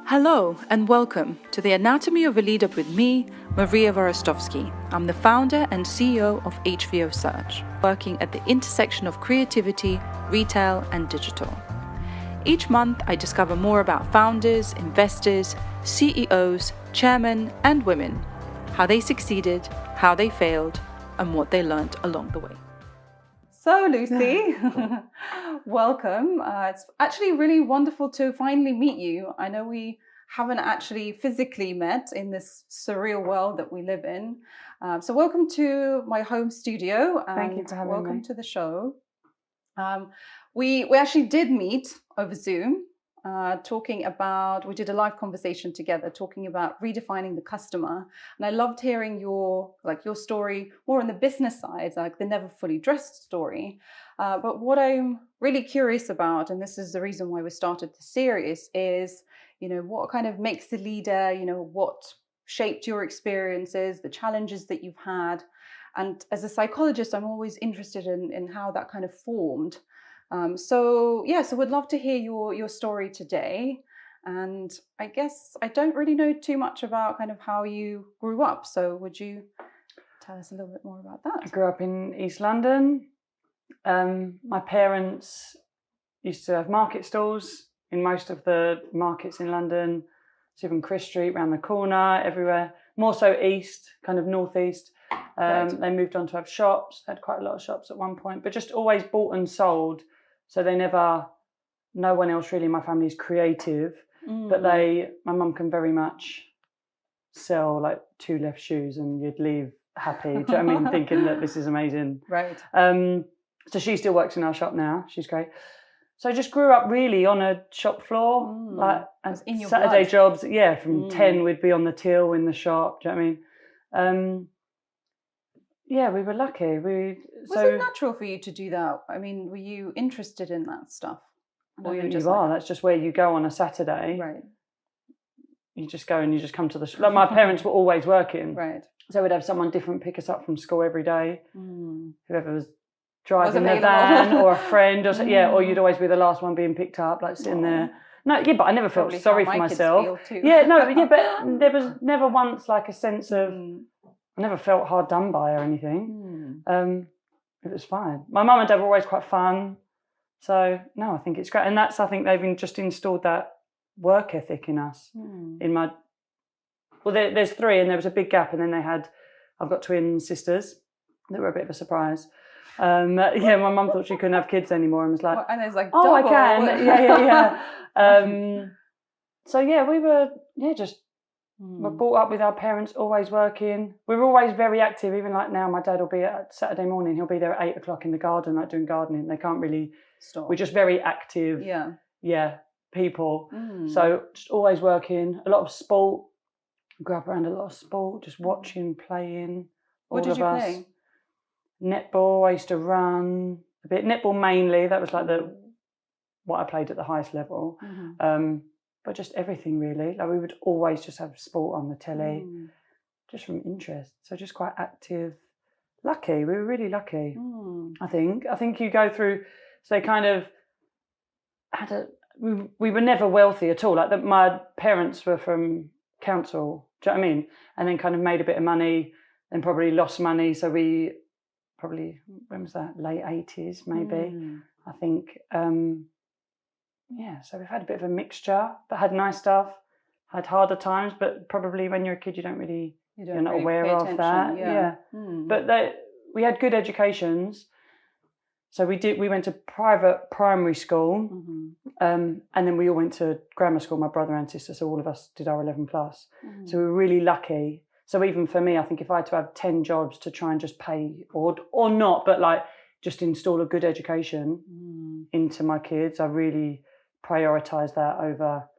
Hello and welcome to the Anatomy of a Leader with me, Maria Hvorostovsky. I'm the founder and CEO of HVO Search, working at the intersection of creativity, retail, and digital. Each month, I discover more about founders, investors, CEOs, chairmen, and women, how they succeeded, how they failed, and what they learned along the way. So, Lucy, welcome. It's actually really wonderful to finally meet you. I know we haven't actually physically met in this surreal world that we live in. So welcome to my home studio. Thank you for having me. Welcome to the show. We actually did meet over Zoom, we did a live conversation together talking about redefining the customer. And I loved hearing your story more on the business side, like the Never Fully Dressed story. But what I'm really curious about, and this is the reason why we started the series, is, what kind of makes the leader, what shaped your experiences, the challenges that you've had. And as a psychologist, I'm always interested in how that kind of formed. So we'd love to hear your story today. And I guess I don't really know too much about kind of how you grew up. So would you tell us a little bit more about that? I grew up in East London. My parents used to have market stalls in most of the markets in London. So even Chris Street, around the corner, everywhere. More so east, kind of northeast. Right. They moved on to have shops, had quite a lot of shops at one point, but just always bought and sold. So no one else really in my family is creative, but my mum can very much sell like 2 left shoes and you'd leave happy. Do you know what I mean? Thinking that this is amazing. Right. So she still works in our shop now. She's great. So I just grew up really on a shop floor, like in your Saturday blood. jobs. Yeah, from 10 we'd be on the till in the shop. Do you know what I mean? Yeah, we were lucky. Was it natural for you to do that? I mean, were you interested in that stuff? Well, that's just where you go on a Saturday. Right. You just go and you just come to the shop. Like my parents were always working. Right. So we'd have someone different pick us up from school every day. Whoever was driving the available. van or a friend or you'd always be the last one being picked up, like sitting there. No, yeah, but I never felt sorry for myself. Too. But there was never once like a sense of I never felt hard done by or anything. It was fine. My mum and dad were always quite fun. So, no, I think it's great. And I think they've just installed that work ethic in us. There's 3 and there was a big gap. And then I've got twin sisters that were a bit of a surprise. My mum thought she couldn't have kids anymore and was like, and there's like, oh, double. I can. Yeah. We were, just we're brought up with our parents always working. We were always very active. Even like now, my dad will be at Saturday morning. He'll be there at 8 o'clock in the garden, like doing gardening. They can't really stop. We're just very active. Yeah. People. So just always working. A lot of sport. Grew up around a lot of sport. Just watching, playing. What did you play? Netball. I used to run a bit. Netball mainly. That was like what I played at the highest level. But just everything really. Like we would always just have sport on the telly, just from interest. So just quite active. Lucky. We were really lucky. I think you go through. So they kind of we were never wealthy at all. Like my parents were from council. Do you know what I mean? And then kind of made a bit of money, then probably lost money. So we probably, when was that? Late 80s maybe. I think. So we've had a bit of a mixture, but had nice stuff, had harder times, but probably when you're a kid, you're not aware of that. Yeah. But we had good educations. So we went to private primary school, and then we all went to grammar school, my brother and sister, so all of us did our 11 plus. So we were really lucky. So even for me, I think if I had to have 10 jobs to try and just pay or not, but like just install a good education into my kids, I really prioritise that over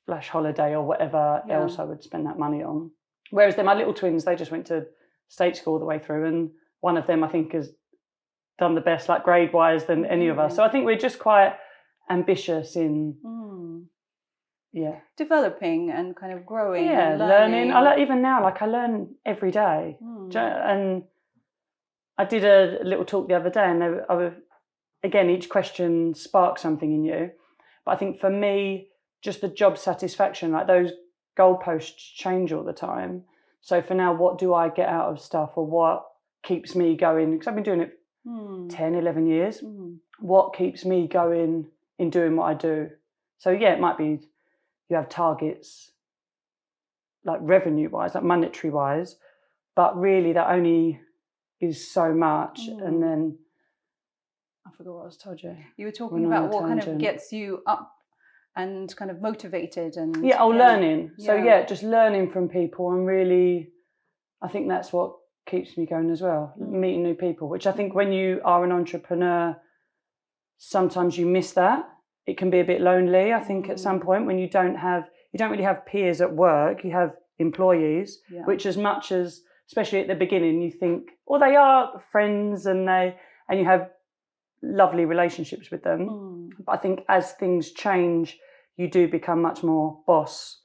flash holiday or whatever else I would spend that money on. Whereas then my little twins, they just went to state school all the way through, and one of them I think has done the best like grade wise than any of us. So I think we're just quite ambitious in developing and kind of growing. And learning. Even now, like I learn every day. And I did a little talk the other day, and again, each question sparks something in you. But I think for me, just the job satisfaction, like those goalposts change all the time. So for now, what do I get out of stuff, or what keeps me going? Because I've been doing it 10, 11 years. What keeps me going in doing what I do? So yeah, it might be you have targets like revenue-wise, like monetary-wise, but really that only is so much. And then I forgot what I was told you. You were talking about what kind of gets you up and kind of motivated and learning. So just learning from people, and really I think that's what keeps me going as well, meeting new people, which I think when you are an entrepreneur sometimes you miss that. It can be a bit lonely, I think, at some point, when you don't really have peers at work. You have employees, which, as much as, especially at the beginning, you think, well, they are friends and you have lovely relationships with them. But I think as things change, you do become much more boss.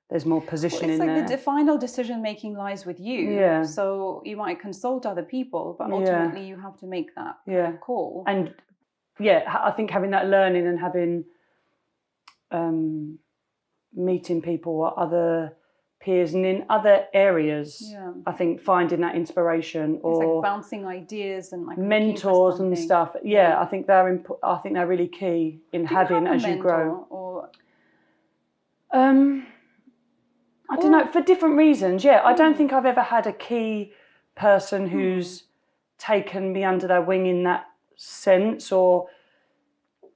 There's more position in there. It's like the final decision-making lies with you. Yeah. So you might consult other people, but ultimately you have to make that call. And I think having that learning and having meeting people or other peers and in other areas, I think finding that inspiration, or it's like bouncing ideas and like mentors and stuff. I think they're really key in having as you grow. Or I don't know, for different reasons. I don't think I've ever had a key person who's taken me under their wing in that sense, or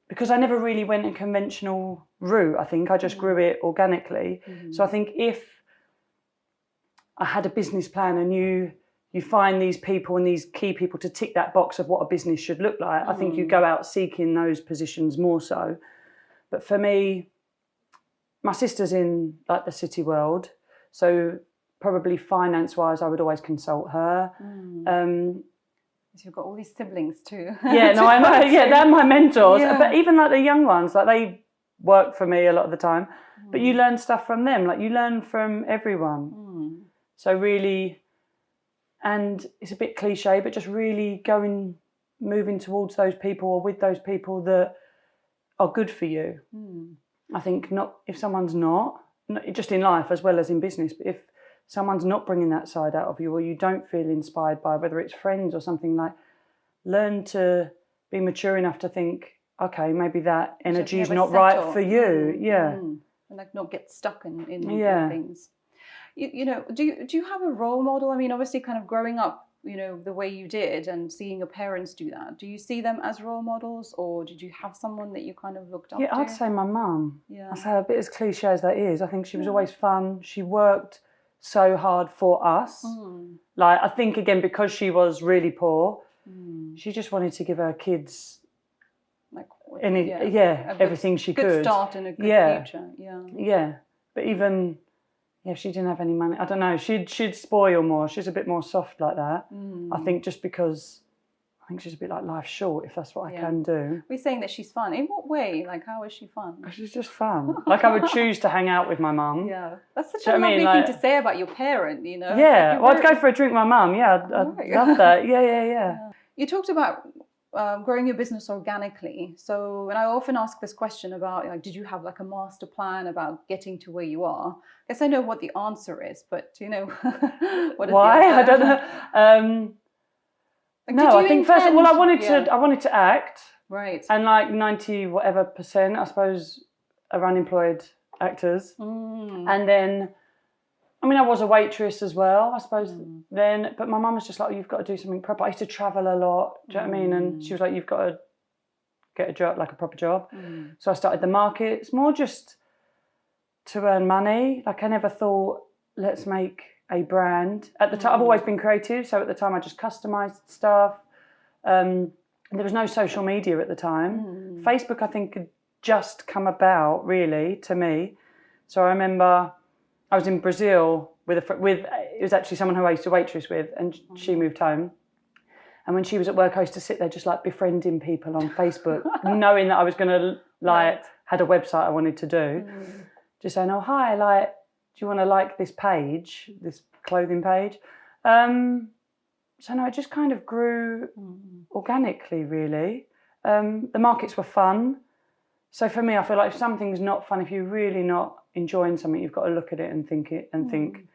because I never really went a conventional route. I think I just grew it organically. So I think if I had a business plan and you find these people and these key people to tick that box of what a business should look like, I think you go out seeking those positions more so. But for me, my sister's in like the city world, so probably finance-wise, I would always consult her. So you've got all these siblings too. I know. They're my mentors. But even like the young ones, like they work for me a lot of the time. But you learn stuff from them. Like you learn from everyone. So really, and it's a bit cliche, but just really moving towards those people or with those people that are good for you. I think not if someone's not just in life as well as in business, but if someone's not bringing that side out of you, or you don't feel inspired by, whether it's friends or something, like learn to be mature enough to think, okay, maybe that energy is not right for you. And like not get stuck in things. You know, do you have a role model? I mean, obviously kind of growing up, you know, the way you did and seeing your parents do that, do you see them as role models, or did you have someone that you kind of looked up to? I'd say my mum. I say, a bit as cliche as that is, I think she was always fun. She worked so hard for us. Like, I think again, because she was really poor, she just wanted to give her kids like everything she could. Good start and a good future. But even if she didn't have any money, I don't know, she'd spoil more. She's a bit more soft like that. I think just because I think she's a bit like, life's short, if that's what I can do. We're saying that she's fun. In what way? Like, how is she fun? She's just fun. Like, I would choose to hang out with my mum. That's such a lovely thing to say about your parent, you know? I'd go for a drink with my mum. I'd love that. You talked about growing your business organically. So, and I often ask this question about, like, did you have like a master plan about getting to where you are? I guess I know what the answer is, but you know, what is why? the answer? I don't know. No, I think first, I wanted to act. Right. And like 90 whatever %, I suppose, are unemployed actors. And then, I mean, I was a waitress as well, I suppose, then. But my mum was just like, you've got to do something proper. I used to travel a lot, do you know what I mean? And she was like, you've got to get a job, like a proper job. So I started the markets, more just to earn money. Like, I never thought, let's make a brand. At the time, I've always been creative, so at the time I just customised stuff. There was no social media at the time. Facebook, I think, had just come about, really, to me. So I remember I was in Brazil with it was actually someone who I used to waitress with, and she moved home. And when she was at work, I used to sit there just like befriending people on Facebook, knowing that I was going to had a website I wanted to do. Just saying, oh, hi, like, do you want to like this page, this clothing page? So no, it just kind of grew organically, really. The markets were fun. So for me, I feel like if something's not fun, if you're really not enjoying something, you've got to look at it and think,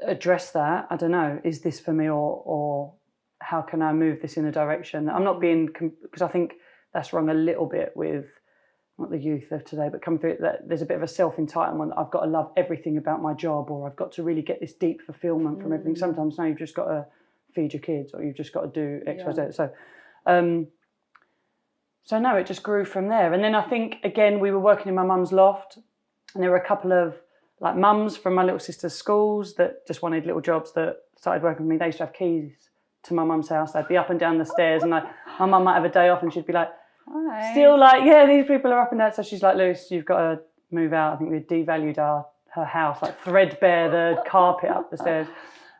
address that. I don't know, is this for me, or how can I move this in a direction? I'm not being, because I think that's wrong a little bit with, not the youth of today, but coming through it, that there's a bit of a self-entitlement. I've got to love everything about my job, or I've got to really get this deep fulfillment from everything. Sometimes, no, you've just got to feed your kids, or you've just got to do X, Y, Z. So no, it just grew from there. And then I think, again, we were working in my mum's loft, and there were a couple of like mums from my little sister's schools that just wanted little jobs that started working with me. They used to have keys to my mum's house. They'd be up and down the stairs, and like my mum might have a day off, and she'd be like, hi. Still like, yeah, these people are up and down. So she's like, Luce, you've got to move out. I think we devalued her house, like threadbare, the carpet up the stairs.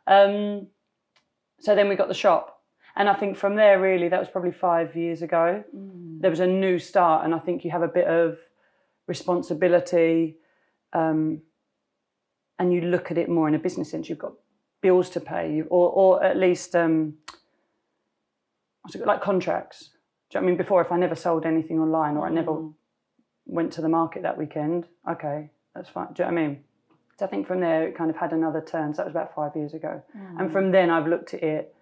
So then we got the shop. And I think from there, really, that was probably 5 years ago. There was a new start, and I think you have a bit of responsibility, and you look at it more in a business sense. You've got bills to pay, or at least like contracts. Do you know what I mean? Before, if I never sold anything online, or I never went to the market that weekend, okay, that's fine. Do you know what I mean? So I think from there, it kind of had another turn. So that was about 5 years ago. And from then, I've looked at it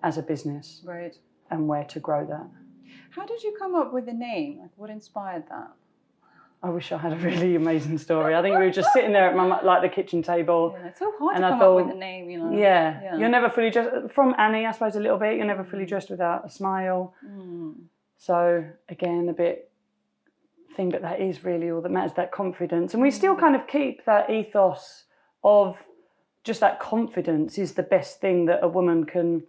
as a business, right, and where to grow that. How did you come up with the name? Like, what inspired that? I wish I had a really amazing story. I think we were just sitting there at the kitchen table. Yeah, it's so hard to come up with a name, you know. Yeah, you're never fully dressed. From Annie, I suppose, a little bit. You're never fully dressed without a smile. So again, a bit thing, but that is really all that matters, that confidence. And we still kind of keep that ethos of just that confidence is the best thing that a woman can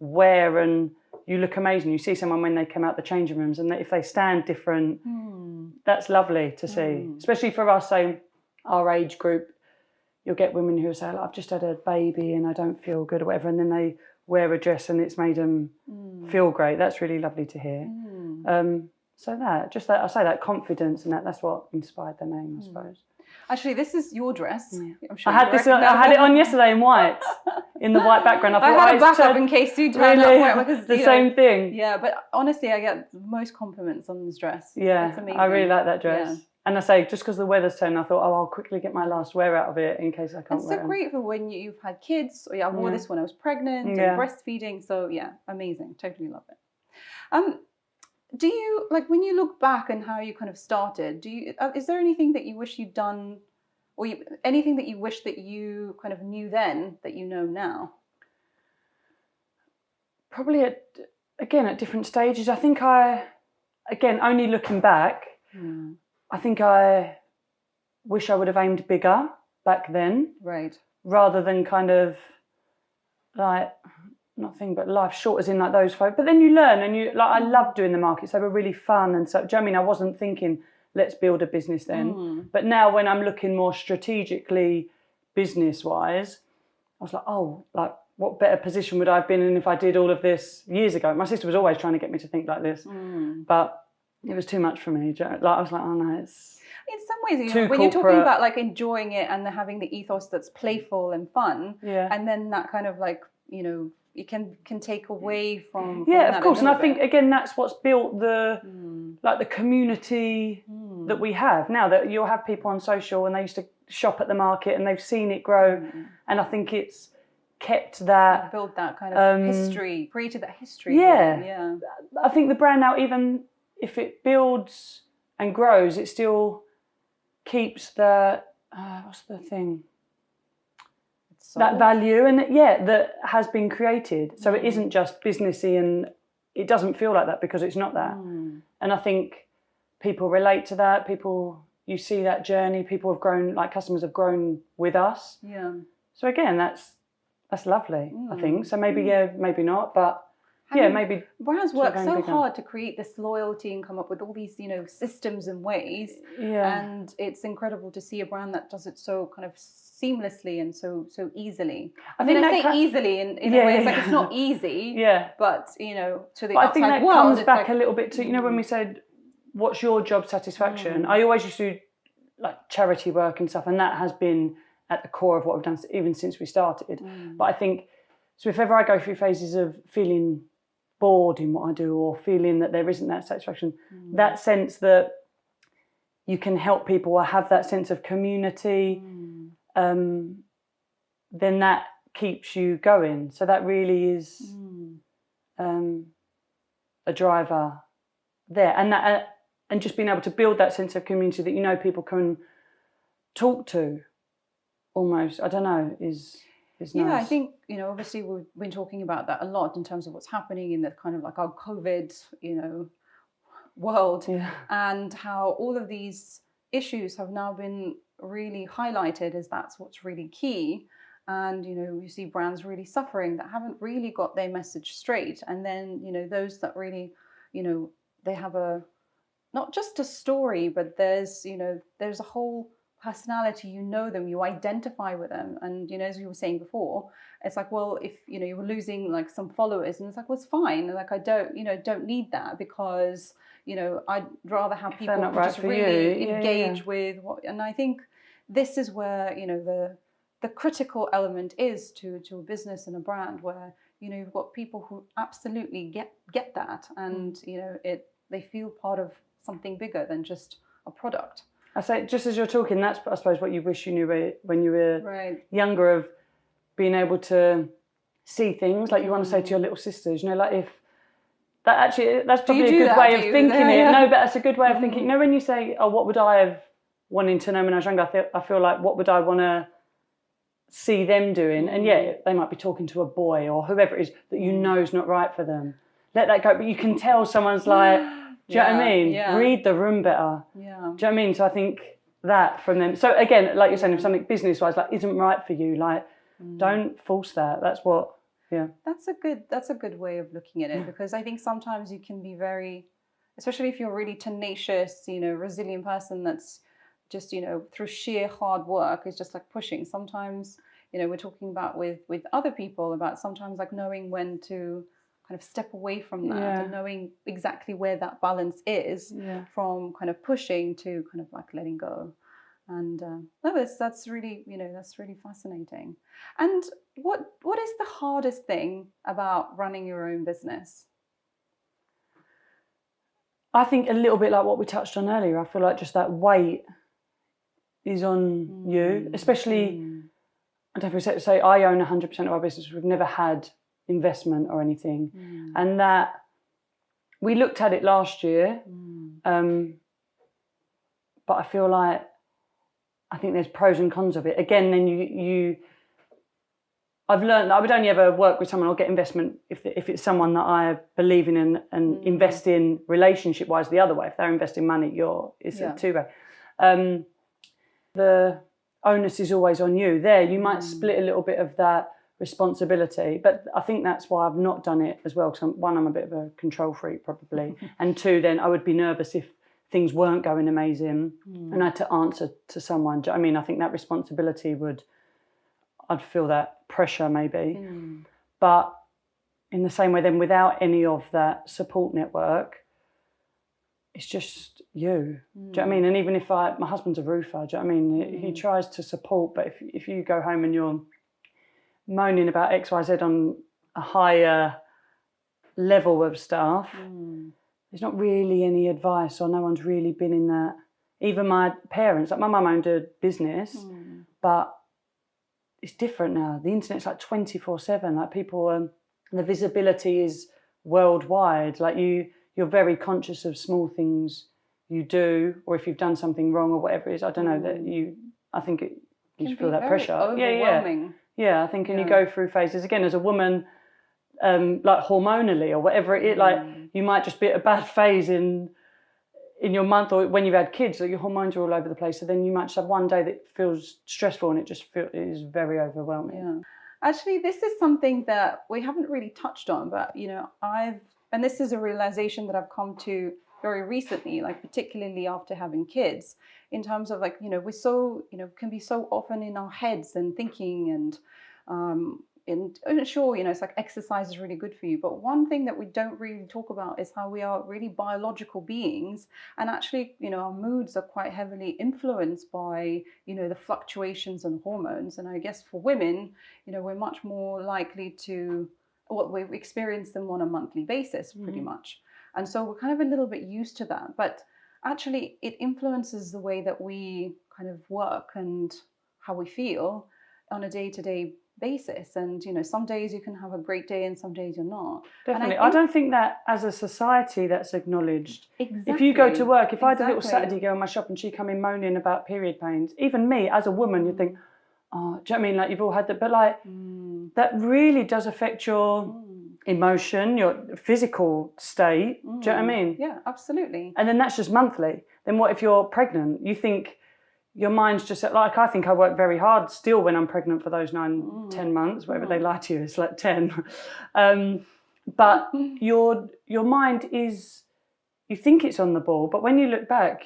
wear, and you look amazing. You see someone when they come out the changing rooms, and if they stand different, that's lovely to see. Especially for us, so our age group, you'll get women who say, I've just had a baby and I don't feel good or whatever, and then they wear a dress and it's made them feel great. That's really lovely to hear. So that, just that, I say that confidence, and that's what inspired the name, I suppose. Actually, this is your dress. Yeah. I'm sure I had it on yesterday in white, in the white background. I had a backup in case you turned up white, because the same thing. Yeah, but honestly, I get the most compliments on this dress. Yeah, it's amazing. I really like that dress. Yeah. And I say, just because the weather's turned, I thought, I'll quickly get my last wear out of it in case I can't wear it. It's so great for when you've had kids. Or I wore this when I was pregnant and breastfeeding. So yeah, amazing. Totally love it. Do you, like, when you look back and how you kind of started, is there anything that you wish you'd done, or anything that you wish that you kind of knew then that you know now? Probably at different stages. I think only looking back, I think I wish I would have aimed bigger back then. Right. Rather than kind of like, nothing but life short, as in like those folk. But then you learn, and I loved doing the markets. They were really fun. And so, do you know what I mean? I wasn't thinking, let's build a business then. But now when I'm looking more strategically, business-wise, I was like, oh, like, what better position would I have been in if I did all of this years ago? My sister was always trying to get me to think like this, but it was too much for me. Like, I was like, oh no, it's in some ways, when you're talking about like enjoying it and having the ethos that's playful and fun, and then that kind of like, it can take away from of course. And I think again, that's what's built the like the community that we have now. That you'll have people on social, and they used to shop at the market, and they've seen it grow, and I think it's kept that, built that kind of history, created that history. Yeah. I think the brand now, even if it builds and grows, it still keeps the what's the thing? That value, and that has been created. So it isn't just businessy, and it doesn't feel like that because it's not that. And I think people relate to that. You see that journey. People have grown, like customers have grown with us. Yeah. So again, that's lovely, I think. So maybe, maybe not, but maybe. Brands work so hard to create this loyalty and come up with all these, systems and ways. Yeah. And it's incredible to see a brand that does it so kind of seamlessly and so easily. I say easily in a way, it's like it's not easy. Yeah. But, to the outside world, I think that comes back a little bit to, when we said, what's your job satisfaction? I always used to do like charity work and stuff, and that has been at the core of what we've done even since we started. But I think, so if ever I go through phases of feeling bored in what I do or feeling that there isn't that satisfaction, that sense that you can help people or have that sense of community, then that keeps you going. So that really is a driver there. And just being able to build that sense of community that, you know, people can talk to almost, I don't know, is nice. Yeah, I think, you know, obviously we've been talking about that a lot in terms of what's happening in the kind of like our COVID, you know, world, and how all of these issues have now been really highlighted as that's what's really key. And, you know, you see brands really suffering that haven't really got their message straight. And then, you know, those that really, you know, they have not just a story, but there's a whole personality, you know them, you identify with them. And, you know, as you were saying before, it's like, well, if, you know, you were losing like some followers, and it's like, well, it's fine. Like, I don't need that, because, you know, I'd rather have people who just really engage with what, and I think this is where, you know, the critical element is to a business and a brand, where, you know, you've got people who absolutely get that, and, you know, they feel part of something bigger than just a product. I say, just as you're talking, that's, I suppose, what you wish you knew when you were younger, of being able to see things. Like, you want to say to your little sisters, you know, like, if that actually, that's probably a good way of thinking it. No, but that's a good way of thinking. You know, when you say, oh, what would I have wanted to know when I was younger? I feel like, what would I want to see them doing? And they might be talking to a boy or whoever it is that you know is not right for them. Let that go. But you can tell someone's like, do you know what I mean? Yeah. Read the room better. Yeah. Do you know what I mean? So I think that from them. So again, like you're saying, if something business-wise like isn't right for you, like don't force that. That's what. Yeah. That's a good way of looking at it, because I think sometimes you can be very, especially if you're a really tenacious, you know, resilient person that's just, you know, through sheer hard work is just like pushing. Sometimes, you know, we're talking about with other people about sometimes like knowing when to kind of step away from that and knowing exactly where that balance is from kind of pushing to kind of like letting go. And that's really, you know, that's really fascinating. And what is the hardest thing about running your own business? I think a little bit like what we touched on earlier. I feel like just that weight is on you, especially, I don't know if we say I own 100% of our business. We've never had investment or anything, and that we looked at it last year, but I feel like I think there's pros and cons of it. Again, then I've learned that I would only ever work with someone or get investment if it's someone that I believe in and invest in relationship wise. The other way, if they're investing money, it's a two-way. The onus is always on you. There, you might split a little bit of that responsibility, but I think that's why I've not done it as well, because one, I'm a bit of a control freak probably, and two, then I would be nervous if things weren't going amazing and I had to answer to someone. Do you know what I mean? I think that responsibility I'd feel that pressure maybe, but in the same way then, without any of that support network, it's just you. Do you know what I mean? And even if my husband's a roofer, do you know what I mean? He tries to support, but if you go home and you're moaning about XYZ on a higher level of stuff, there's not really any advice, or no one's really been in that. Even my parents, like my mum owned a business, but it's different now. The internet's like 24/7. Like people, the visibility is worldwide. Like you're very conscious of small things you do, or if you've done something wrong or whatever it is. I don't know that I think you feel that pressure. Overwhelming. Yeah, I think, and you go through phases again as a woman, like hormonally or whatever it is. Like you might just be at a bad phase in your month, or when you've had kids, like your hormones are all over the place. So then you might just have one day that feels stressful, and it is very overwhelming. Yeah, actually, this is something that we haven't really touched on, but you know, and this is a realization that I've come to very recently, like particularly after having kids, in terms of like, you know, we're so, you know, can be so often in our heads and thinking and sure, you know, it's like exercise is really good for you. But one thing that we don't really talk about is how we are really biological beings. And actually, you know, our moods are quite heavily influenced by, you know, the fluctuations and hormones. And I guess for women, you know, we're much more likely to well, we experience them on a monthly basis pretty much. And so we're kind of a little bit used to that. But actually, it influences the way that we kind of work and how we feel on a day-to-day basis. And, you know, some days you can have a great day and some days you're not. Definitely. I don't think that as a society that's acknowledged. Exactly. If you go to work, if I had a little Saturday girl in my shop and she come in moaning about period pains, even me as a woman, you'd think, oh, do you know what I mean? Like, you've all had that. But like, that really does affect your emotion, your physical state. Do you know what I mean? Yeah, absolutely. And then that's just monthly. Then what if you're pregnant? You think your mind's just like, I think I work very hard still when I'm pregnant for those 9-10 months, whatever they lie to you, it's like 10. But your mind is, you think it's on the ball, but when you look back,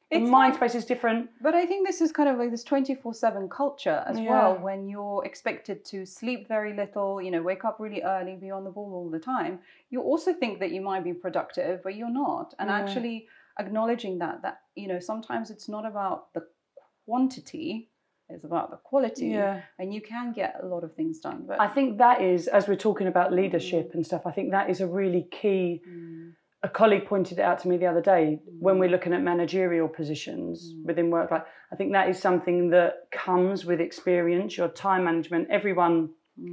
the mind space is different. But I think this is kind of like this 24/7 culture as well, when you're expected to sleep very little, you know, wake up really early, be on the ball all the time. You also think that you might be productive, but you're not. And actually acknowledging that, you know, sometimes it's not about the quantity, it's about the quality. And you can get a lot of things done. But I think that is, as we're talking about leadership and stuff, I think that is a really key. A colleague pointed it out to me the other day when we're looking at managerial positions within work. Like, I think that is something that comes with experience, your time management. Everyone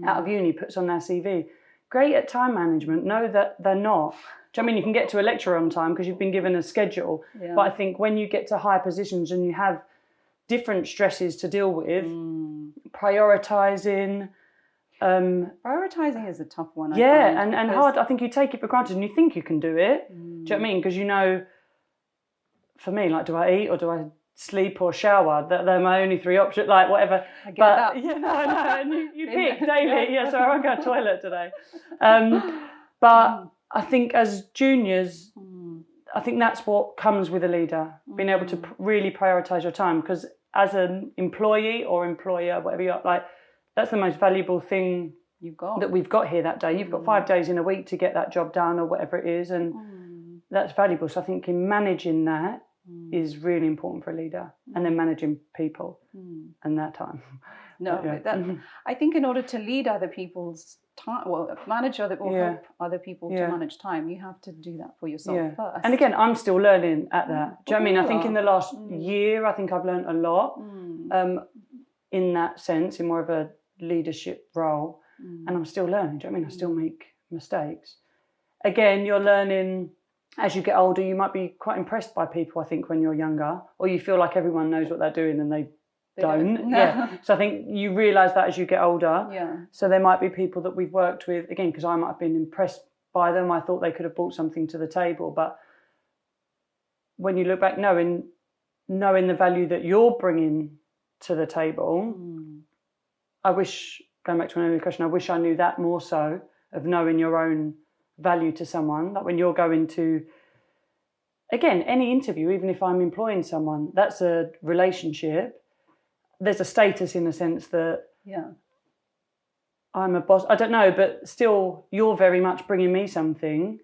out of uni puts on their CV, great at time management. No, that they're not. Do you know what I mean? You can get to a lecture on time because you've been given a schedule. But I think when you get to higher positions and you have different stresses to deal with, prioritising. Prioritizing is a tough one. And hard. I think you take it for granted and you think you can do it. Do you know what I mean? Because, you know, for me, like, do I eat or do I sleep or shower? They're my only three options, like whatever. I get that. Yeah, no, I know. And you pick daily. So I won't go to the toilet today. But I think as juniors, I think that's what comes with a leader, being able to really prioritise your time. Because as an employee or employer, whatever you're like, that's the most valuable thing you've got that we've got here that day. You've got 5 days in a week to get that job done or whatever it is, and that's valuable. So I think in managing that is really important for a leader, and then managing people and that time. I think in order to lead other people's time, well, manage other or help other people to manage time, you have to do that for yourself first. And again, I'm still learning at that. Do you know what I mean? I think in the last year, I think I've learned a lot in that sense, in more of a leadership role, and I'm still learning. Do you know what I mean? I still make mistakes. Again, you're learning as you get older. You might be quite impressed by people, I think, when you're younger, or you feel like everyone knows what they're doing and they don't. So I think you realise that as you get older. So there might be people that we've worked with, again, because I might have been impressed by them. I thought they could have brought something to the table, but when you look back, knowing the value that you're bringing to the table, I wish, going back to an earlier question, I wish I knew that more so, of knowing your own value to someone. Like when you're going to, again, any interview, even if I'm employing someone, that's a relationship. There's a status in the sense that I'm a boss. I don't know, but still you're very much bringing me something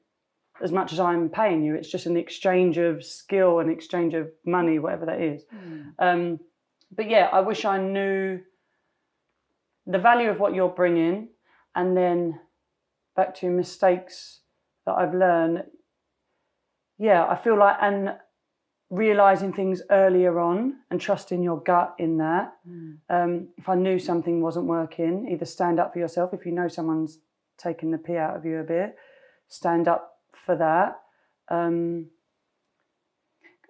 as much as I'm paying you. It's just an exchange of skill, an exchange of money, whatever that is. But yeah, I wish I knew the value of what you're bringing, and then back to mistakes that I've learned. Yeah, I feel like, and realising things earlier on and trusting your gut in that. If I knew something wasn't working, either stand up for yourself. If you know someone's taking the pee out of you a bit, stand up for that. Can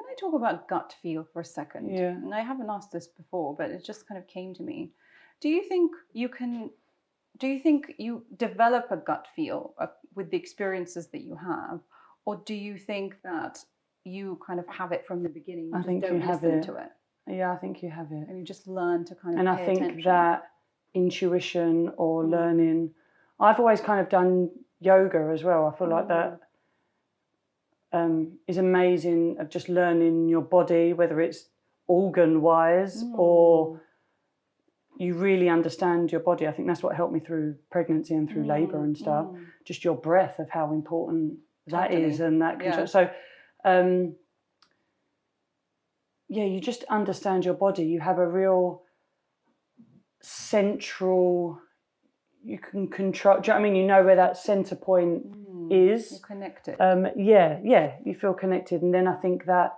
I talk about gut feel for a second? Yeah. And I haven't asked this before, but it just kind of came to me. Do you think you develop a gut feel with the experiences that you have, or do you think that you kind of have it from the beginning? I think you have it. To it. Yeah, I think you have it. And you just learn to kind of. And I think that intuition or learning. I've always kind of done yoga as well. I feel like that is amazing, of just learning your body, whether it's organ-wise or you really understand your body. I think that's what helped me through pregnancy and through labour and stuff. Just your breath, of how important that is, and that control. So, you just understand your body. You have a real central, you can control. Do you know what I mean? You know where that centre point is. You're connected. Yeah, you feel connected, and then I think that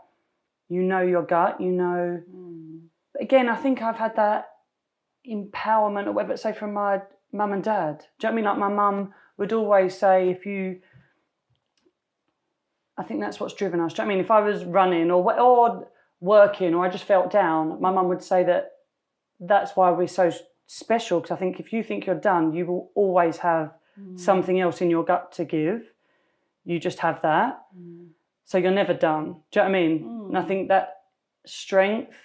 you know your gut. You know. Again, I think I've had that empowerment, or whatever, say from my mum and dad. Do you know what I mean? Like my mum would always say, I think that's what's driven us. Do you know what I mean? If I was running or working, or I just felt down, my mum would say that's why we're so special, because I think if you think you're done, you will always have something else in your gut to give. You just have that. So you're never done. Do you know what I mean? And I think that strength.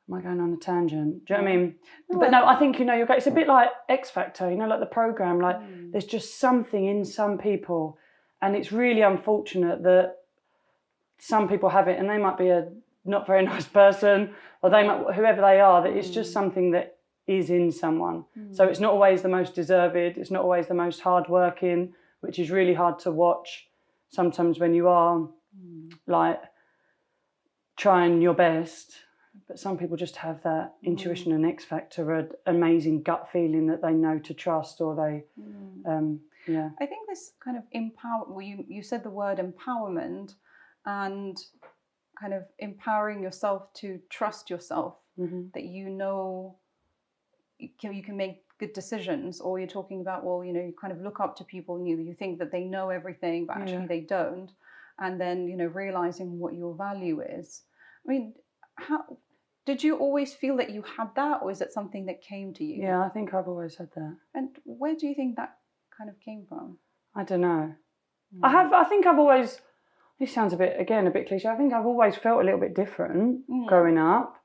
Am I going on a tangent? Do you know what I mean? But no, I think, you're great. It's a bit like X Factor, like the program. Like there's just something in some people, and it's really unfortunate that some people have it, and they might be a not very nice person, or they might, whoever they are, that it's just something that is in someone. So it's not always the most deserved. It's not always the most hardworking, which is really hard to watch sometimes when you are like trying your best. But some people just have that intuition and X factor, an amazing gut feeling that they know to trust, or they, I think this kind of you said the word empowerment, and kind of empowering yourself to trust yourself, that you can make good decisions, or you're talking about, you kind of look up to people and you think that they know everything, but actually they don't, and then, realizing what your value is. I mean, how did you always feel that you had that, or is it something that came to you? Yeah, I think I've always had that. And where do you think that kind of came from? I don't know. I think I've always, this sounds a bit cliche, I think I've always felt a little bit different growing up.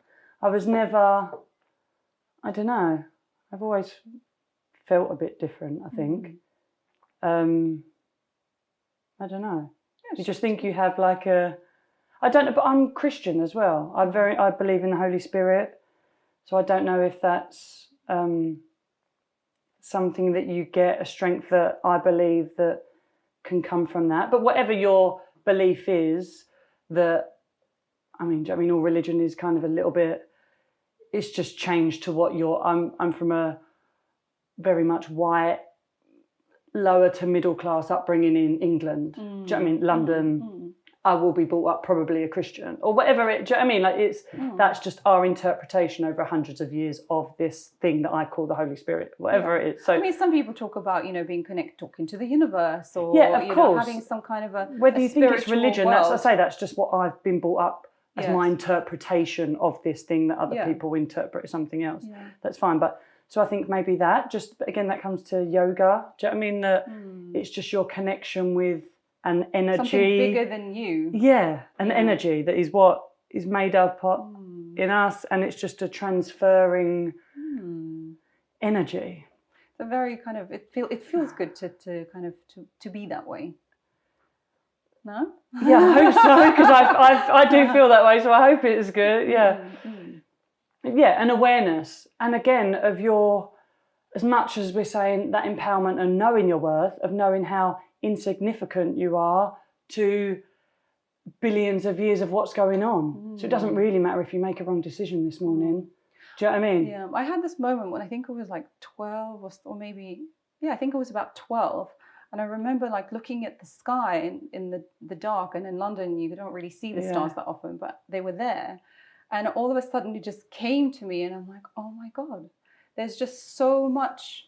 I was never, I don't know, I've always felt a bit different, I think. I don't know. You just think you have like I don't know, but I'm Christian as well. I believe in the Holy Spirit. So I don't know if that's something that you get, a strength that I believe that can come from that. But whatever your belief is, that, I mean, all religion is kind of a little bit, it's just changed to what I'm from a very much white, lower to middle class upbringing in England. Do you know what I mean? London. I will be brought up probably a Christian, or whatever it. Do you know what I mean? Like it's that's just our interpretation over hundreds of years of this thing that I call the Holy Spirit, whatever it is. So I mean, some people talk about being talking to the universe, or of course, having some kind of whether you think it's religion. World. That's just what I've been brought up as my interpretation of this thing that other people interpret as something else. Yeah. That's fine, but. So I think maybe that again that comes to yoga. Do you know what I mean? That it's just your connection with an energy. Something bigger than you. Yeah, an energy that is what is made up in us, and it's just a transferring energy. It's a very kind of it feels good to kind of to be that way. No? Yeah, I hope so, because I do feel that way, so I hope it is good. Yeah. Yeah, an awareness, and again of your, as much as we're saying that empowerment and knowing your worth, of knowing how insignificant you are to billions of years of what's going on. So it doesn't really matter if you make a wrong decision this morning. Do you know what I mean? Yeah, I had this moment when I think it was like 12 or maybe, I think it was about 12. And I remember like looking at the sky in the dark, and in London you don't really see the stars that often, but they were there. And all of a sudden it just came to me, and I'm like, oh my God, there's just so much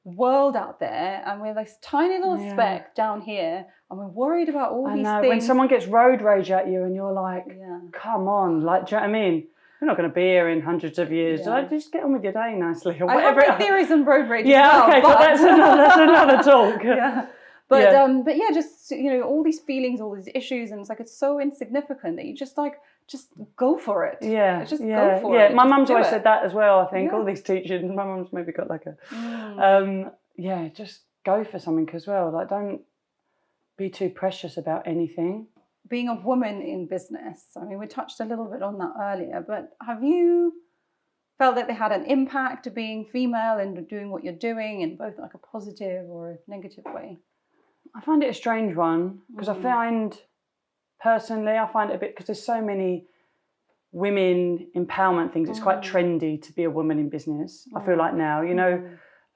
world out there, and we're this tiny little speck down here, and we're worried about all these things. When someone gets road rage at you and you're like, come on, like, do you know what I mean? We're not going to be here in hundreds of years. Just get on with your day nicely, or whatever. I have my theories on road rage. Yeah, okay, but that's another talk. But just all these feelings, all these issues, and it's like it's so insignificant that you just go for it. Yeah, just go for it. Yeah, my mum's always said that as well. I think all these teachings. My mum's maybe got like a, just go for something as well. Like, don't be too precious about anything. Being a woman in business, I mean, we touched a little bit on that earlier, but have you felt that they had an impact of being female and doing what you're doing in both like a positive or a negative way? I find it a strange one, because I find it a bit, because there's so many women empowerment things. It's quite trendy to be a woman in business. I feel like now,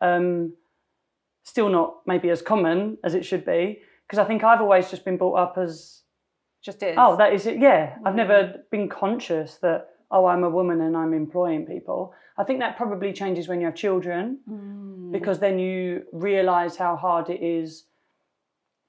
Still not maybe as common as it should be, because I think I've always just been brought up as just is. Oh, that is it. Yeah, I've never been conscious that I'm a woman and I'm employing people. I think that probably changes when you have children, because then you realise how hard it is,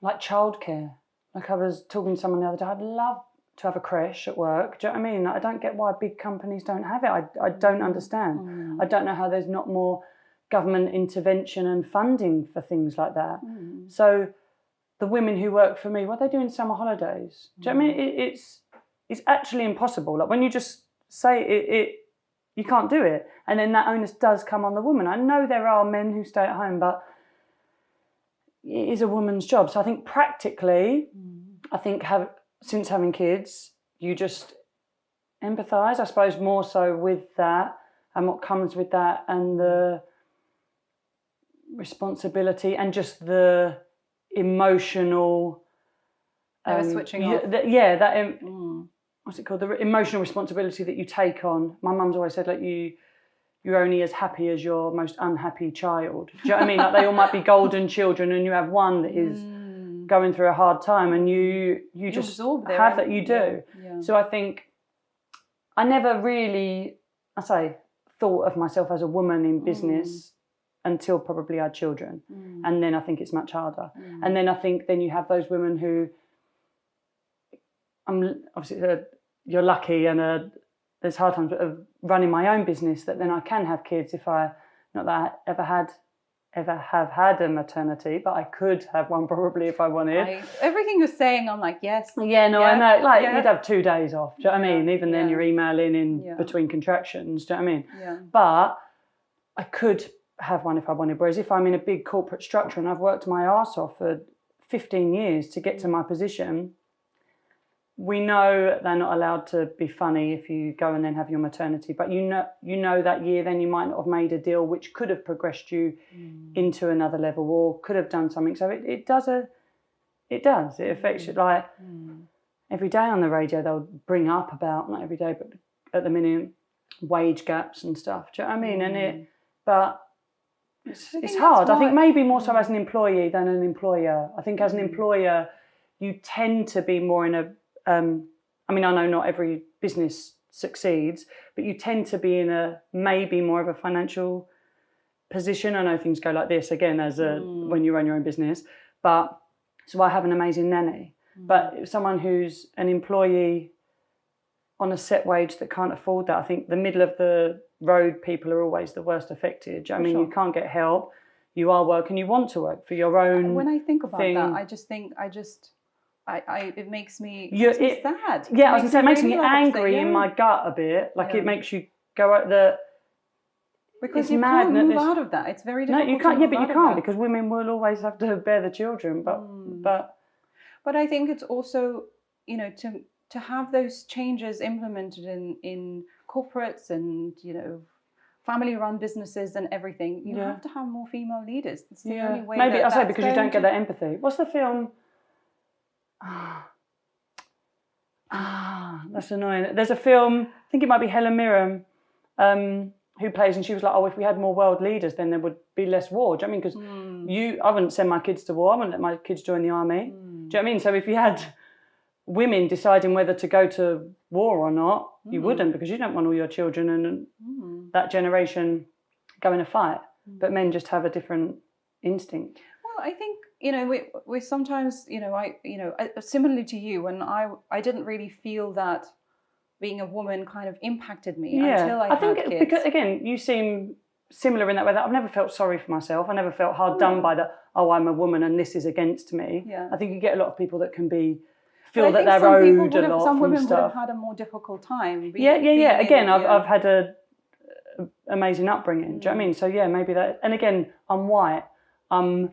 like childcare. Like I was talking to someone the other day, I'd love to have a creche at work. Do you know what I mean? I don't get why big companies don't have it. I don't understand. I don't know how there's not more government intervention and funding for things like that. So the women who work for me, what are they doing summer holidays? Do you know what I mean? It's actually impossible. Like when you just say it, you can't do it. And then that onus does come on the woman. I know there are men who stay at home, but it is a woman's job. So I think practically, I think since having kids, you just empathise, I suppose, more so with that and what comes with that, and the responsibility and just the emotional switching off. What's it called? The emotional responsibility that you take on. My mum's always said, like, you're only as happy as your most unhappy child. Do you know what I mean? Like they all might be golden children, and you have one that is going through a hard time, and you just absorb have that. You do. Yeah. So I think I never really, thought of myself as a woman in business until probably I had children, and then I think it's much harder. And then I think then you have those women who, obviously you're lucky, and there's hard times of running my own business, that then I can have kids if not that I ever have had a maternity, but I could have one probably if I wanted. Everything you're saying, I'm like, yes. Yeah, no, yes, I know. Like you'd have 2 days off. Do you know what I mean? Even then you're emailing in between contractions. Do you know what I mean? Yeah. But I could have one if I wanted. Whereas if I'm in a big corporate structure and I've worked my arse off for 15 years to get to my position, we know they're not allowed to be funny if you go and then have your maternity. But you know that year then you might not have made a deal which could have progressed you into another level, or could have done something. So it does. It affects you. Like every day on the radio they'll bring up about, not every day, but at the minute, wage gaps and stuff. Do you know what I mean? But it's hard. I think maybe more so as an employee than an employer. I think as an employer you tend to be more in a I know not every business succeeds, but you tend to be in a maybe more of a financial position. I know things go like this again as when you run your own business, but so I have an amazing nanny. But someone who's an employee on a set wage that can't afford that, I think the middle of the road people are always the worst affected. You can't get help. You are working. You want to work for your own. When I think about that, I just it makes me sad. Yeah, I was going to say, it makes me angry in my gut a bit. Like it makes you go out because you can't move out of that. It's very difficult. No, you can't. Yeah, but you can't, because women will always have to bear the children. But I think it's also, to have those changes implemented in corporates and family-run businesses and everything, you have to have more female leaders. It's the only way. Maybe I'll say because you don't get that empathy. What's the film? That's annoying. There's a film, I think it might be Helen Mirren, who plays, and she was like, if we had more world leaders, then there would be less war. Do you know what I mean? Because I wouldn't send my kids to war. I wouldn't let my kids join the army. Do you know what I mean? So if you had women deciding whether to go to war or not, you wouldn't, because you don't want all your children and that generation going to fight. But men just have a different instinct. Well, I think, we sometimes, similarly to you, when I didn't really feel that being a woman kind of impacted me until I had kids. Because again, you seem similar in that way, that I've never felt sorry for myself. I never felt hard done by that. I'm a woman and this is against me. Yeah. I think you get a lot of people that can feel that they're owed a lot. Some women would have had a more difficult time. Again, I've had a amazing upbringing. Do you know what I mean? So maybe that. And again, I'm white. I'm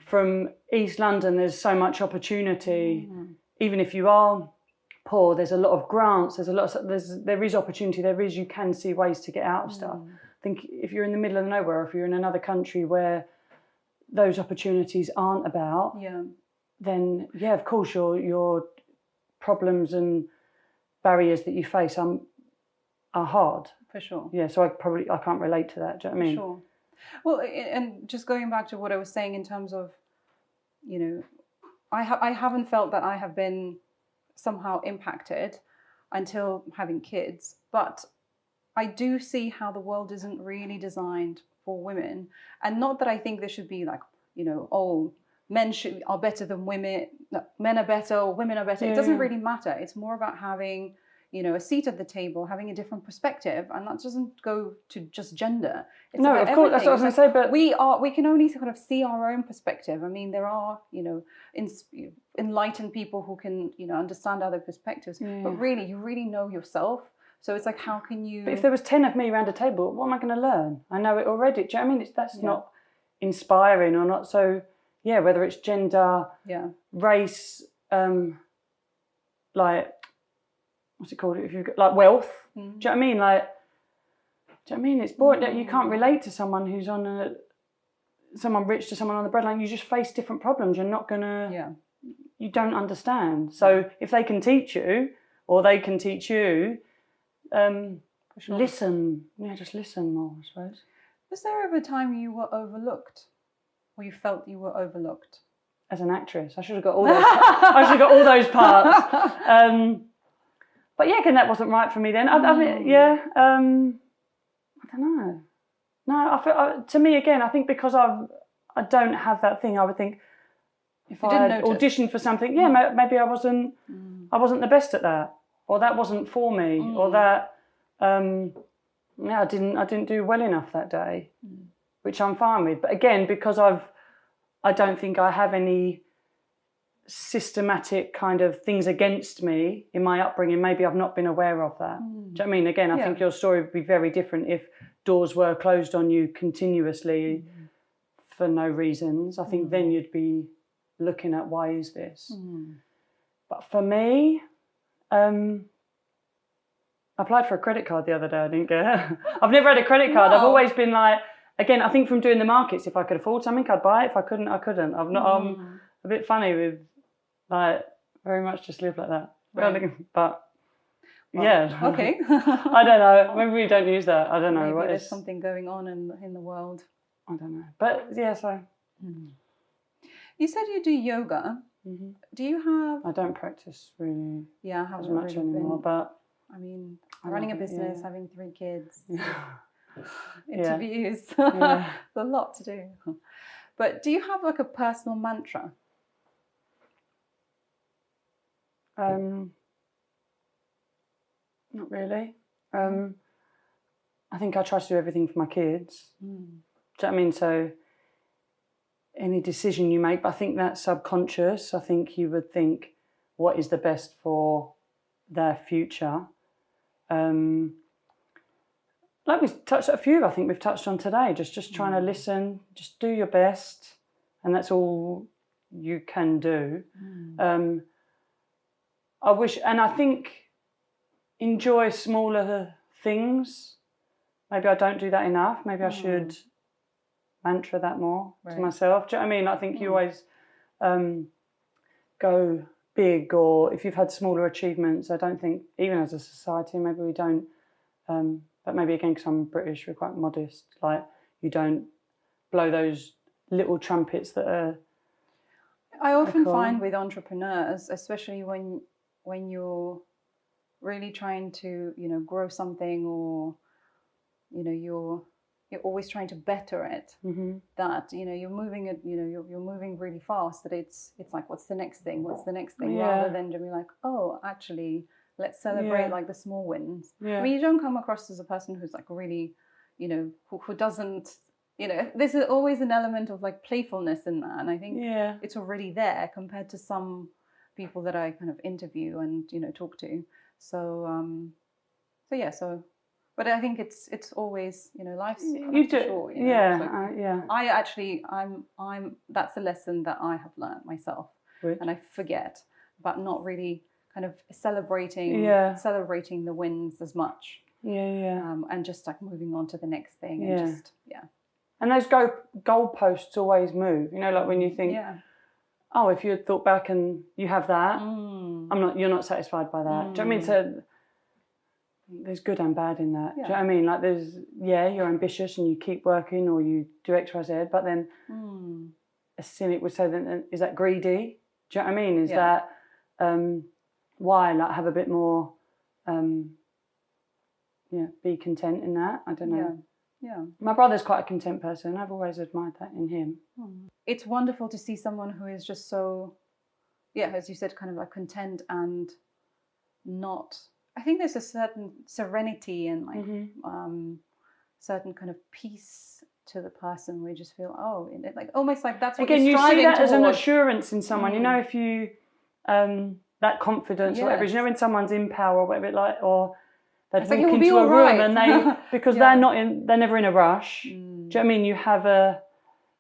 from East London. There's so much opportunity. Even if you are poor, there's a lot of grants. There is opportunity. You can see ways to get out of stuff. I think if you're in the middle of nowhere, or if you're in another country where those opportunities aren't about, then of course your problems and barriers that you face are hard. For sure. Yeah, so I can't relate to that. Do you know what I mean? Sure. Well, and just going back to what I was saying in terms of, you know, I haven't felt that I have been somehow impacted until having kids, but I do see how the world isn't really designed for women. And not that I think there should be like, you know, oh, men are better than women, no, men are better or women are better. It doesn't really matter. It's more about having, you know, a seat at the table, having a different perspective, and that doesn't go to just gender. It's no, of course, that's what I was going to say. But we can only sort of see our own perspective. I mean, there are, you know, enlightened people who can, you know, understand other perspectives, but really, you really know yourself. So it's like, how can you? But if there was 10 of me around a table, what am I going to learn? I know it already. Do you know what I mean? That's not inspiring or not. So yeah, whether it's gender, race, like, what's it called? If you've got like wealth, do you know what I mean? Like, do you know what I mean? It's boring that you can't relate to someone who's on someone rich to someone on the breadline. You just face different problems. You're not gonna, you don't understand. So if they can teach you, or they can teach you, listen. Yeah, just listen more, I suppose. Was there ever a time you were overlooked, or you felt you were overlooked? As an actress, I should have got all those. I should have got all those parts. But yeah, again, that wasn't right for me then. I mean, I don't know. No, I feel, to me, again, I think because I don't have that thing, I would think if I had auditioned for something, maybe I wasn't the best at that, or that wasn't for me, or that I didn't do well enough that day, which I'm fine with. But again, because I don't think I have any systematic kind of things against me in my upbringing. Maybe I've not been aware of that. Do you know what I mean? Again, I think your story would be very different if doors were closed on you continuously for no reasons. I think then you'd be looking at, why is this? But for me, I applied for a credit card the other day. I didn't get it. I've never had a credit card. I've always been like, again, I think from doing the markets, if I could afford something, I'd buy it. If I couldn't, I couldn't. I'm a bit funny with, like, very much just live like that. Right. But okay. I don't know. Maybe we don't use that. I don't know. Maybe there's something going on in the world. I don't know. But yeah, so. You said you do yoga. Do you have? I don't practice really. Yeah, I haven't as much really anymore. But I mean, running a business, having 3 kids, interviews, it's a lot to do. But do you have like a personal mantra? Not really. I think I try to do everything for my kids. Do you know what I mean? So any decision you make, but I think that's subconscious. I think you would think, what is the best for their future? Like we've touched a few, I think we've touched on today, just trying to listen, just do your best, and that's all you can do. I wish, and I think, enjoy smaller things. Maybe I don't do that enough. Maybe I should mantra that more to myself. Do you know what I mean? I think you always go big, or if you've had smaller achievements, I don't think, even as a society, maybe we don't, but maybe again, because I'm British, we're quite modest, like you don't blow those little trumpets that are... I often find with entrepreneurs, especially when you're really trying to, you know, grow something, or, you know, you're always trying to better it, that, you know, you're moving it, you know, you're moving really fast, that it's like, what's the next thing, rather than to be like, oh, actually, let's celebrate like the small wins. I mean, you don't come across as a person who's like really, you know, who doesn't, you know, there's always an element of like playfulness in that, and I think it's already there compared to some people that I kind of interview and, you know, talk to. So but I think it's always, you know, life's short. You know? I actually, I'm that's a lesson that I have learned myself, and I forget about not really kind of celebrating the wins as much. And just like moving on to the next thing, and just And those goalposts always move. You know, like when you think, oh, if you had thought back and you have that, you're not satisfied by that. Do you know what I mean? So there's good and bad in that. Yeah. Do you know what I mean? Like there's, you're ambitious and you keep working or you do X, Y, Z, but then a cynic would say, then is that greedy? Do you know what I mean? Is that, why, like have a bit more, be content in that? I don't know. Yeah. My brother's quite a content person. I've always admired that in him. It's wonderful to see someone who is just so, as you said, kind of like content and not, I think there's a certain serenity and like certain kind of peace to the person where you just feel, like almost like that's what again, you're you see that towards. as an assurance in someone. You know, if you that confidence or whatever, you know, when someone's in power or whatever, like, or they'd walk into a room and they, because they're never in a rush. Do you know what I mean? You have a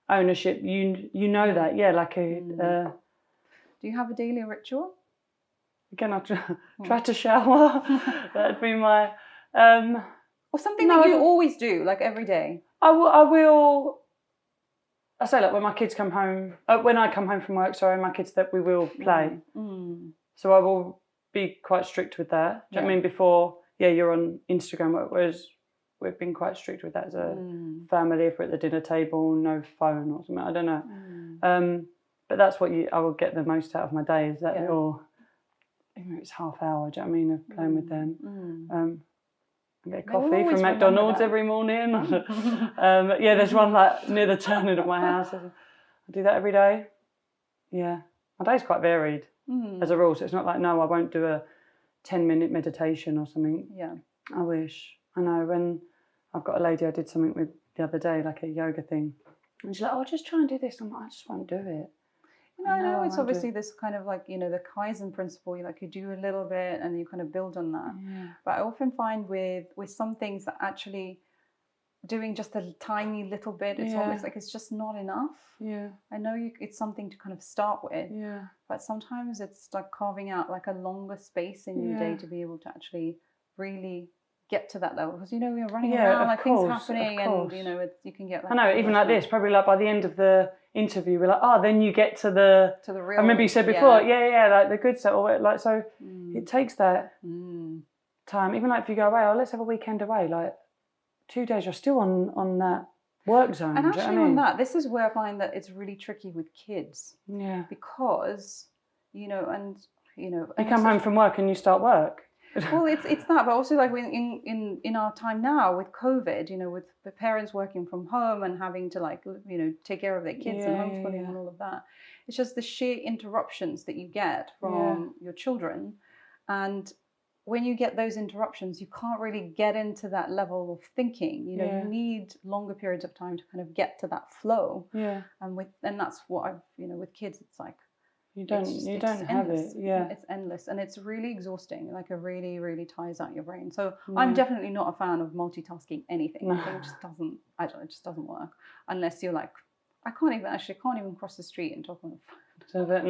ownership. You know that, like a. Do you have a daily ritual? Again, I try to shower. That'd be my. Or something that you always do, like every day. I will. I say, like when my kids come home, when I come home from work, my kids, that we will play. So I will be quite strict with that. Do you know what I mean? Before, you're on Instagram, whereas we've been quite strict with that as a family. If we're at the dinner table, no phone or something, I don't know. But that's what I will get the most out of my day, is that little, even if it's half hour, do you know what I mean, of playing with them. I get a coffee from McDonald's every morning. There's one like near the turning of my house. I do that every day. Yeah, my day's quite varied as a rule, so it's not like, no, I won't do a 10-minute meditation or something. Yeah, I wish. I know, when I've got a lady I did something with the other day, like a yoga thing, and she's like, just try and do this. I'm like, I just won't do it. I know it's obviously this kind of like, the Kaizen principle, you do a little bit and you kind of build on that. But I often find with some things that actually doing just a tiny little bit, it's almost like it's just not enough. I know it's something to kind of start with, but sometimes it's like carving out like a longer space in your day to be able to actually really get to that level, because you're running around, like things happening, and you can get like, I know, even like this, probably like by the end of the interview we're like, then you get to the real, I remember you said before, like the good stuff, or like, so it takes that time. Even like if you go away, let's have a weekend away, like 2 days, you're still on that work zone. And actually, do you know what I mean? on that, this is where I find that it's really tricky with kids, because you come home from work and you start work. Well, it's that, but also like in our time now with COVID, with the parents working from home and having to like, take care of their kids and homeschooling and all of that. It's just the sheer interruptions that you get from your children. And when you get those interruptions, you can't really get into that level of thinking. You need longer periods of time to kind of get to that flow. And that's what I've, with kids, it's like, you don't have endless. It's endless, and it's really exhausting. Like, it really, really tires out your brain. So I'm definitely not a fan of multitasking anything. I think it just doesn't work unless you're like, I can't even cross the street and talk on the phone. So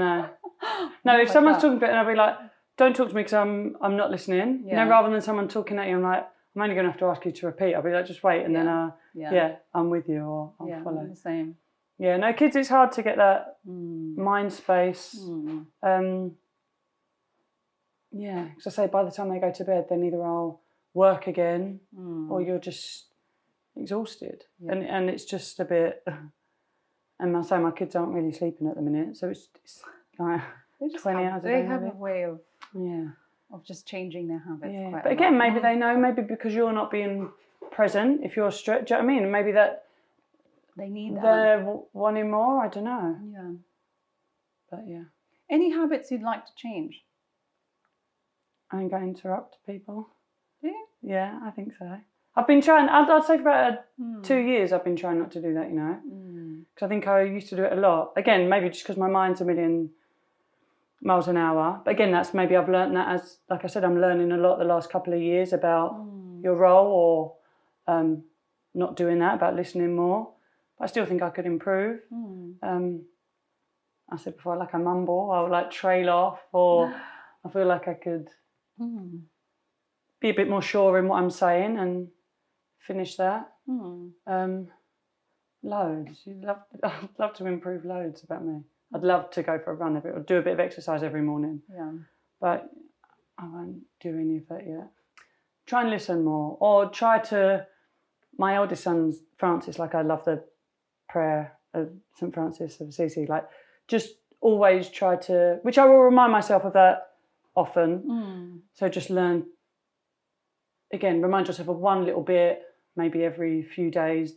no. If someone's talking about it, and I'll be like, don't talk to me because I'm not listening. Rather than someone talking at you, I'm like, I'm only going to have to ask you to repeat. I'll be like, just wait, and then I'm with you, or I'll follow. I'm the same. Yeah, no, kids, it's hard to get that mind space. Because I say by the time they go to bed, then either I'll work again or you're just exhausted. And it's just a bit, and I say my kids aren't really sleeping at the minute, so it's like 20 hours a day. They have a way of just changing their habits. Yeah, but again, maybe they know, maybe because you're not being present, if you're strict, do you know what I mean? Maybe that they need that. They're wanting more, I don't know. Yeah. But any habits you'd like to change? I think I interrupt people. Do you? Yeah, I think so. I've been trying, I'd say for about 2 years I've been trying not to do that, because I think I used to do it a lot. Again, maybe just because my mind's a million miles an hour. But again, that's maybe I've learned that as, like I said, I'm learning a lot the last couple of years about your role, or not doing that, about listening more. But I still think I could improve. I said before, like I mumble, I would like trail off, or I feel like I could be a bit more sure in what I'm saying and finish that. Loads. I'd love to improve loads about me. I'd love to go for a run a bit, or do a bit of exercise every morning. But I won't do any of that yet. try and listen more, or try to. My eldest son's Francis, like I love the prayer of St. Francis of Assisi, like just always try to, which I will remind myself of that often. So just learn, again, remind yourself of one little bit, maybe every few days,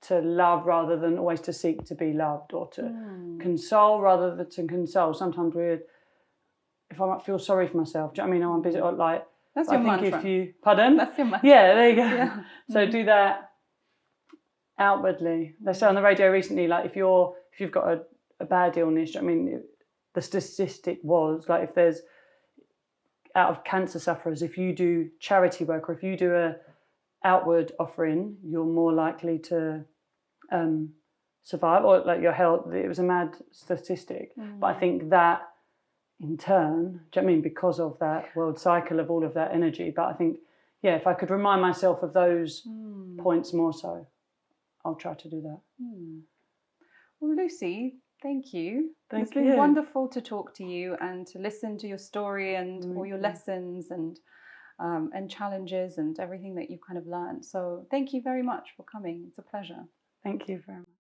to love rather than always to seek to be loved, or to console rather than to console. Sometimes if I might feel sorry for myself, do you know what I mean? I'm busy, like, that's your mantra. Pardon? That's your mantra. Yeah, there you go. Yeah. So do that outwardly. They say on the radio recently, like if you've got a bad illness, do you know what I mean? The statistic was like, if there's out of cancer sufferers, if you do charity work or if you do a outward offering, you're more likely to survive, or like your health. It was a mad statistic, but I think that in turn, do you know what I mean, because of that world cycle of all of that energy. But I think, yeah, if I could remind myself of those points more so, I'll try to do that. Well, Lucy, thank you. It's been wonderful to talk to you and to listen to your story and all your lessons and challenges and everything that you've kind of learned. So thank you very much for coming. It's a pleasure. Thank you very much.